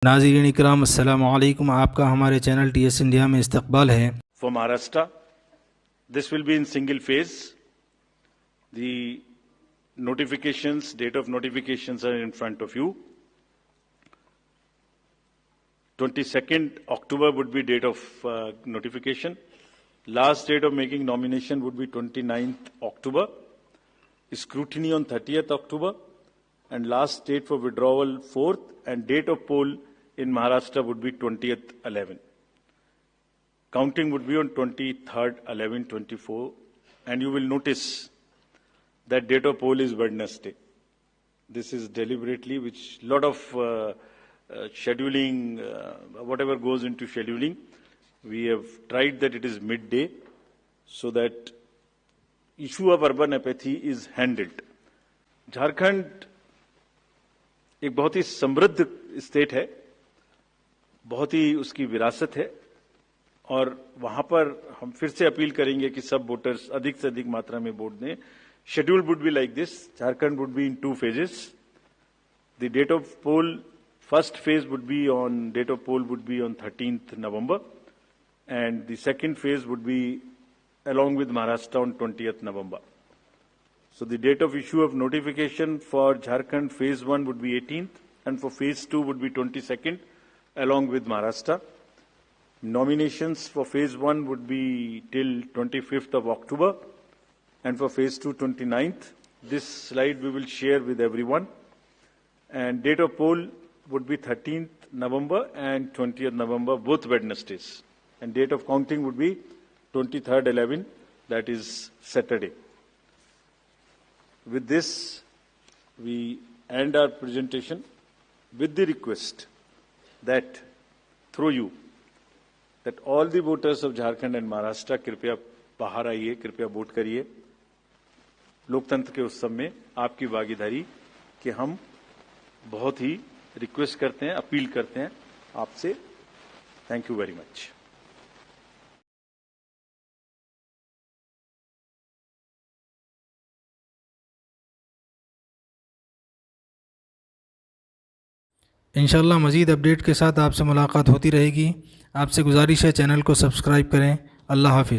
नाज़रीन इकराम अस्सलाम वालेकुम, आपका हमारे चैनल TS इंडिया में इस्तकबाल है। For Maharashtra, this will be in single phase. The notifications, date of notifications are in front of you. 22nd October would be date of notification. Last date of making nomination would be 29th October. Scrutiny on 30th October. And last date for withdrawal 4th, and date of poll in Maharashtra would be 20th 11. Counting would be on 23rd 11 24, and you will notice that date of poll is Wednesday. This is deliberately, which lot of scheduling, whatever goes into scheduling, we have tried that it is midday so that issue of urban apathy is handled. Jharkhand एक बहुत ही समृद्ध state है, बहुत ही उसकी विरासत है, और वहां पर हम फिर से अपील करेंगे कि सब वोटर्स अधिक से अधिक मात्रा में वोट दें. Schedule would be like this. Jharkhand would be in 2 phases. The date of poll, first phase would be on, date of poll would be on 13th November, and the second phase would be along with Maharashtra on 20th November. So the date of issue of notification for Jharkhand phase 1 would be 18th, and for phase 2 would be 22nd, along with Maharashtra. Nominations for phase 1 would be till 25th of October, and for phase 2, 29th. This slide we will share with everyone. And date of poll would be 13th November and 20th November, both Wednesdays. And date of counting would be 23rd 11, that is Saturday. With this, we end our presentation with the request that through you, that all the voters of Jharkhand and Maharashtra कृपया बाहर आइए, कृपया vote करिए. लोकतंत्र के उत्सव में आपकी भागीदारी कि हम बहुत ही रिक्वेस्ट करते हैं, अपील करते हैं आपसे. Thank you very much. इंशाल्लाह मज़ीद अपडेट के साथ आपसे मुलाकात होती रहेगी. आपसे गुजारिश है चैनल को सब्सक्राइब करें. अल्लाह हाफिज़.